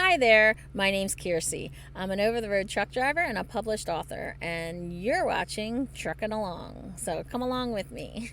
Hi there, my name's Kearsey. I'm an over-the-road truck driver and a published author, and you're watching Truckin Along. So come along with me.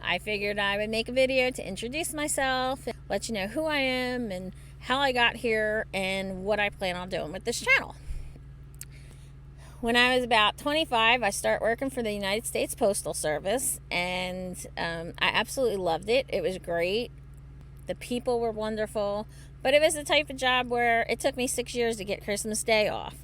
I figured I would make a video to introduce myself, let you know who I am and how I got here and what I plan on doing with this channel. When I was about 25, I started working for the United States Postal Service, and I absolutely loved it. It was great. The people were wonderful, but it was the type of job where it took me 6 years to get Christmas Day off.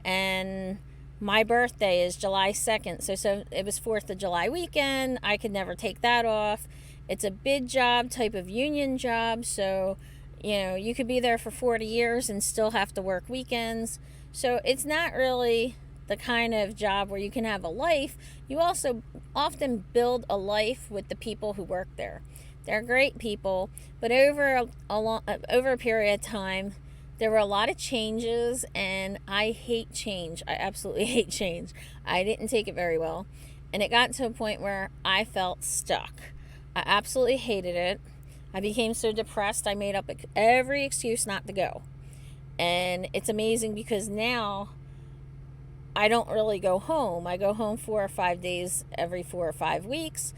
And my birthday is July 2nd, so it was 4th of July weekend. I could never take that off. It's a bid job, type of union job, so you could be there for 40 years and still have to work weekends. So it's not really the kind of job where you can have a life. You also often build a life with the people who work there. They're great people, but over a period of time, there were a lot of changes, and I hate change. I absolutely hate change. I didn't take it very well, and it got to a point where I felt stuck. I absolutely hated it. I became so depressed, I made up every excuse not to go. And it's amazing because now I don't really go home. I go home 4 or 5 days every 4 or 5 weeks.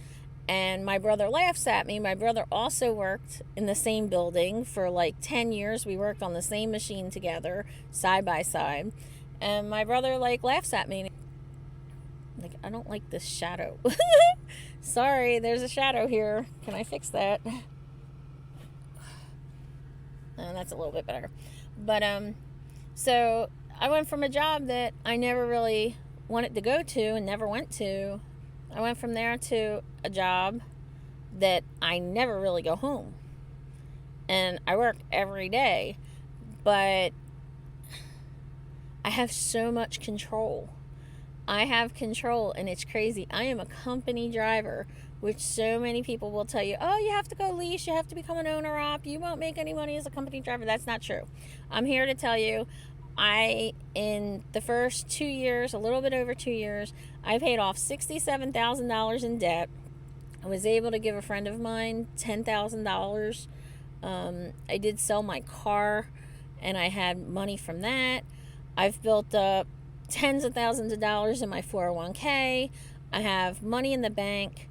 And my brother laughs at me. My brother also worked in the same building for like 10 years. We worked on the same machine together, side by side. And my brother laughs at me. I don't like this shadow. Sorry, there's a shadow here. Can I fix that? That's a little bit better. But so I went from a job that I never really wanted to go to and never went to. I went from there to a job that I never really go home. And I work every day, but I have so much control. I have control, and it's crazy. I am a company driver, which so many people will tell you, oh, you have to go lease, you have to become an owner-op, you won't make any money as a company driver. That's not true. I'm here to tell you, in the first 2 years, a little bit over 2 years, I paid off $67,000 in debt. I was able to give a friend of mine $10,000. I did sell my car, and I had money from that. I've built up tens of thousands of dollars in my 401k. I have money in the bank.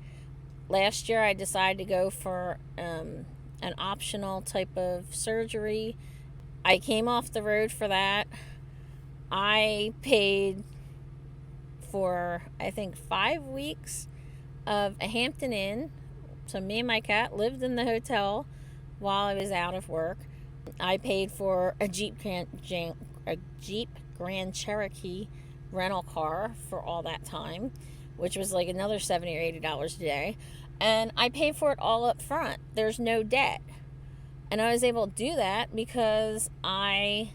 Last year, I decided to go for an optional type of surgery. I came off the road for that. I paid for, I think, 5 weeks of a Hampton Inn. So me and my cat lived in the hotel while I was out of work. I paid for a Jeep Grand Cherokee rental car for all that time, which was like another $70 or $80 a day. And I paid for it all up front. There's no debt. And I was able to do that because I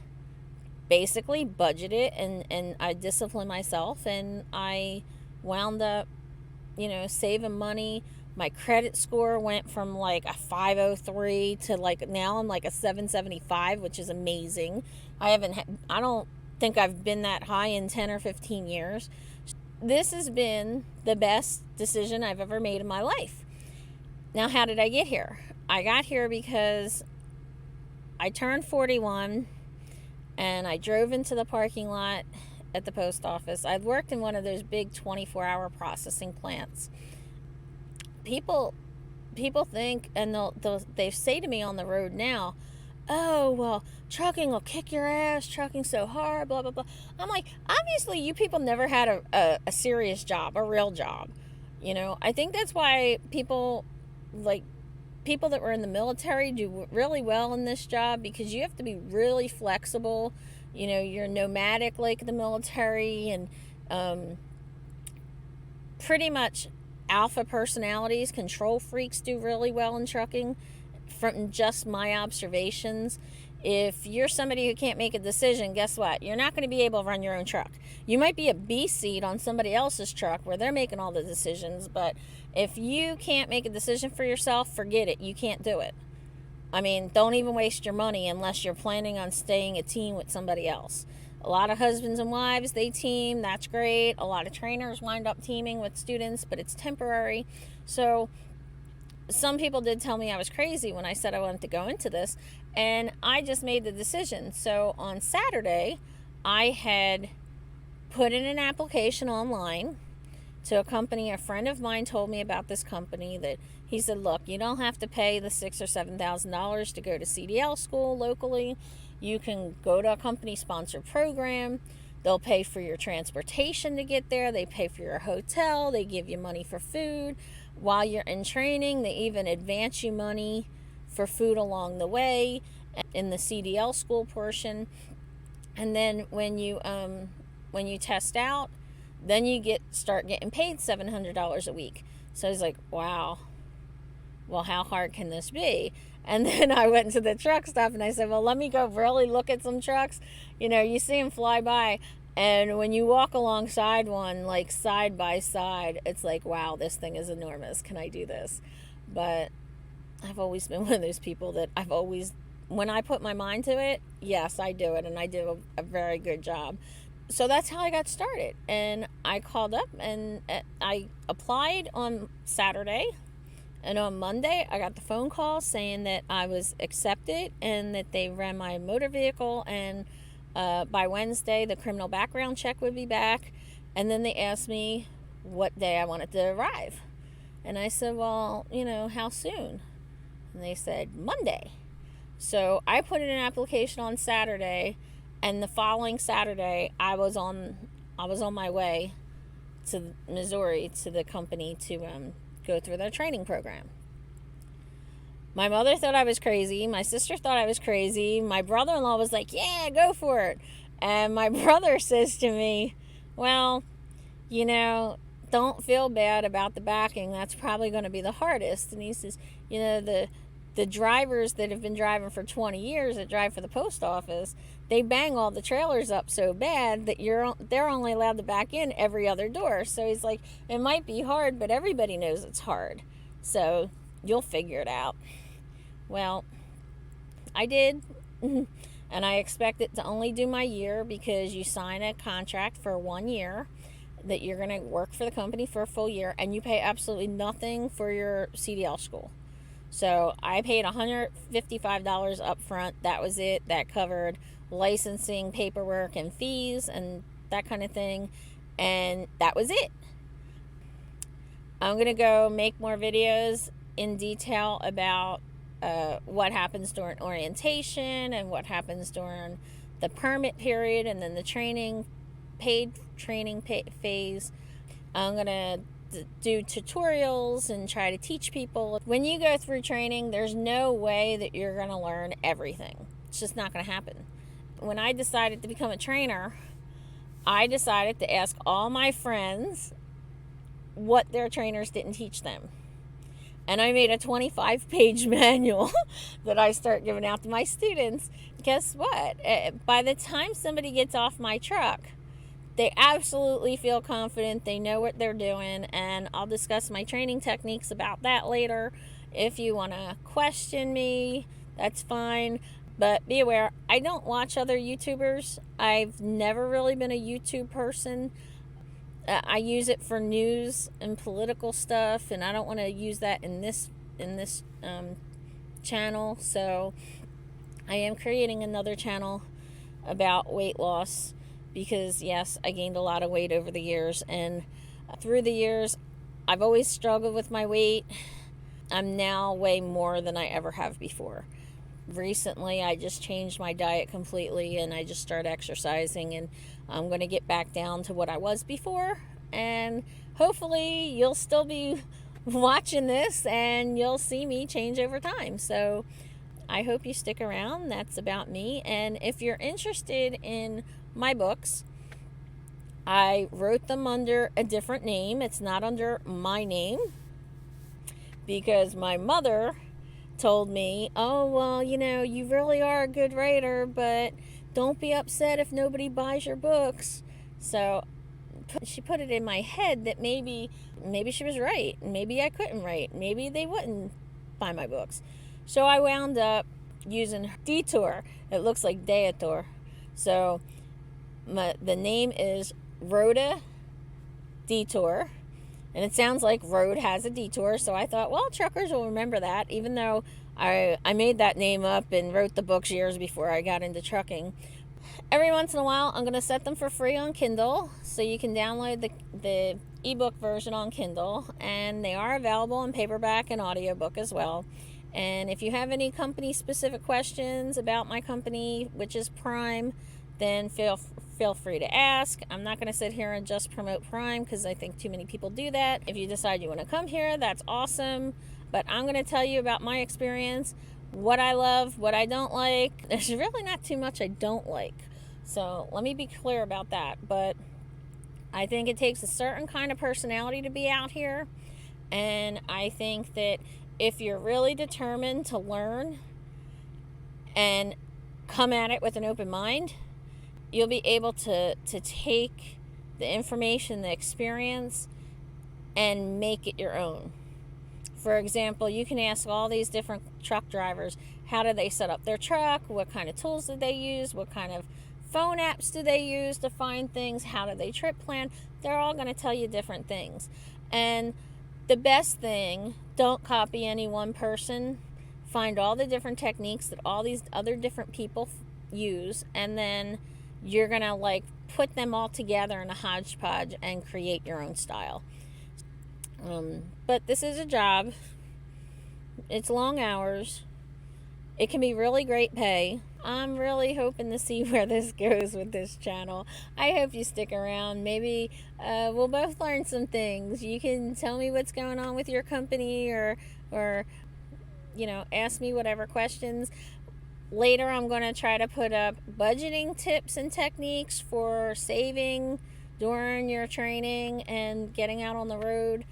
basically budgeted and I disciplined myself, and I wound up, saving money. My credit score went from like a 503 to now I'm like a 775, which is amazing. I don't think I've been that high in 10 or 15 years. This has been the best decision I've ever made in my life. Now, how did I get here? I got here because I turned 41 and I drove into the parking lot at the post office. I'd worked in one of those big 24-hour processing plants. People think, and they say to me on the road now, oh, well, trucking will kick your ass, trucking's so hard, blah, blah, blah. I'm like, obviously you people never had a serious job, a real job. I think that's why people that were in the military do really well in this job, because you have to be really flexible. You're nomadic like the military, and pretty much alpha personalities, control freaks do really well in trucking, from just my observations. If you're somebody who can't make a decision, guess what? You're not going to be able to run your own truck. You might be a B seat on somebody else's truck where they're making all the decisions, but if you can't make a decision for yourself, forget it. You can't do it. Don't even waste your money unless you're planning on staying a team with somebody else. A lot of husbands and wives, they team. That's great. A lot of trainers wind up teaming with students, but it's temporary. So some people did tell me I was crazy when I said I wanted to go into this, and I just made the decision. So on Saturday, I had put in an application online to a company. A friend of mine told me about this company that he said, look, you don't have to pay the $6,000 or $7,000 to go to CDL school locally. You can go to a company sponsored program. They'll pay for your transportation to get there. They pay for your hotel. They give you money for food. While you're in training, they even advance you money for food along the way in the CDL school portion. And then when you test out, then you start getting paid $700 a week. So I was like, wow, well, how hard can this be? And then I went to the truck stop and I said, well, let me go really look at some trucks. You know, you see them fly by, and when you walk alongside one, like side by side, it's like, wow, this thing is enormous. Can I do this? But I've always been one of those people that when I put my mind to it, yes, I do it, and I do a very good job. So that's how I got started. And I called up and I applied on Saturday. And on Monday, I got the phone call saying that I was accepted and that they ran my motor vehicle. And by Wednesday, the criminal background check would be back. And then they asked me what day I wanted to arrive. And I said, well, you know, how soon? And they said, Monday. So I put in an application on Saturday. And the following Saturday, I was on my way to Missouri to the company to go through their training program. My mother thought I was crazy. My sister thought I was crazy. My brother-in-law was like, yeah, go for it. And my brother says to me, well, you know, don't feel bad about the backing. That's probably going to be the hardest. And he says, you know, the drivers that have been driving for 20 years that drive for the post office, they bang all the trailers up so bad that they're only allowed to back in every other door. So he's like, it might be hard, but everybody knows it's hard. So you'll figure it out. Well, I did. And I expected to only do my year, because you sign a contract for 1 year that you're going to work for the company for a full year, and you pay absolutely nothing for your CDL school. So I paid $155 up front. That was it. That covered licensing, paperwork, and fees, and that kind of thing. And that was it. I'm going to go make more videos in detail about what happens during orientation and what happens during the permit period, and then the paid training phase. I'm going to do tutorials and try to teach people. When you go through training, there's no way that you're going to learn everything. It's just not going to happen. When I decided to become a trainer, I decided to ask all my friends what their trainers didn't teach them. And I made a 25-page manual that I start giving out to my students. Guess what? By the time somebody gets off my truck, they absolutely feel confident. They know what they're doing. And I'll discuss my training techniques about that later. If you want to question me, that's fine. But be aware, I don't watch other YouTubers. I've never really been a YouTube person. I use it for news and political stuff, and I don't want to use that in this channel. So I am creating another channel about weight loss, because yes, I gained a lot of weight over the years, and through the years I've always struggled with my weight. I'm now way more than I ever have before. Recently I just changed my diet completely, and I just started exercising, and I'm going to get back down to what I was before. And hopefully you'll still be watching this and you'll see me change over time. So I hope you stick around. That's about me. And if you're interested in my books, I wrote them under a different name. It's not under my name, because my mother told me, oh, well, you know, you really are a good writer, but don't be upset if nobody buys your books. So she put it in my head that maybe she was right. Maybe I couldn't write. Maybe they wouldn't buy my books. So I wound up using Detour. It looks like Deator. So The name is Rhoda Detour. And it sounds like road has a detour, so I thought, well, truckers will remember that, even though I made that name up and wrote the books years before I got into trucking. Every once in a while, I'm going to set them for free on Kindle, so you can download the ebook version on Kindle, and they are available in paperback and audiobook as well. And if you have any company-specific questions about my company, which is Prime, then feel free to ask. I'm not going to sit here and just promote Prime because I think too many people do that. If you decide you want to come here, that's awesome. But I'm going to tell you about my experience, what I love, what I don't like. There's really not too much I don't like. So let me be clear about that. But I think it takes a certain kind of personality to be out here. And I think that if you're really determined to learn and come at it with an open mind, you'll be able to take the information, the experience, and make it your own. For example, you can ask all these different truck drivers, how do they set up their truck? What kind of tools do they use? What kind of phone apps do they use to find things? How do they trip plan? They're all going to tell you different things. And the best thing, don't copy any one person. Find all the different techniques that all these other different people use, and then you're going to like put them all together in a hodgepodge and create your own style. But this is a job. It's long hours. It can be really great pay. I'm really hoping to see where this goes with this channel. I hope you stick around. Maybe we'll both learn some things. You can tell me what's going on with your company, or ask me whatever questions. Later, I'm going to try to put up budgeting tips and techniques for saving during your training and getting out on the road.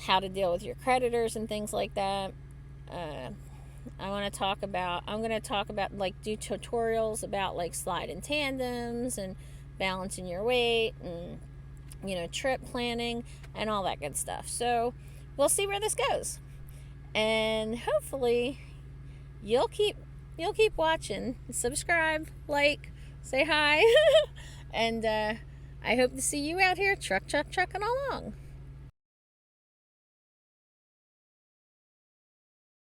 How to deal with your creditors and things like that. I'm going to talk about like do tutorials about like sliding tandems and balancing your weight and trip planning and all that good stuff. So we'll see where this goes. And hopefully you'll keep watching. Subscribe, like, say hi. And I hope to see you out here trucking along.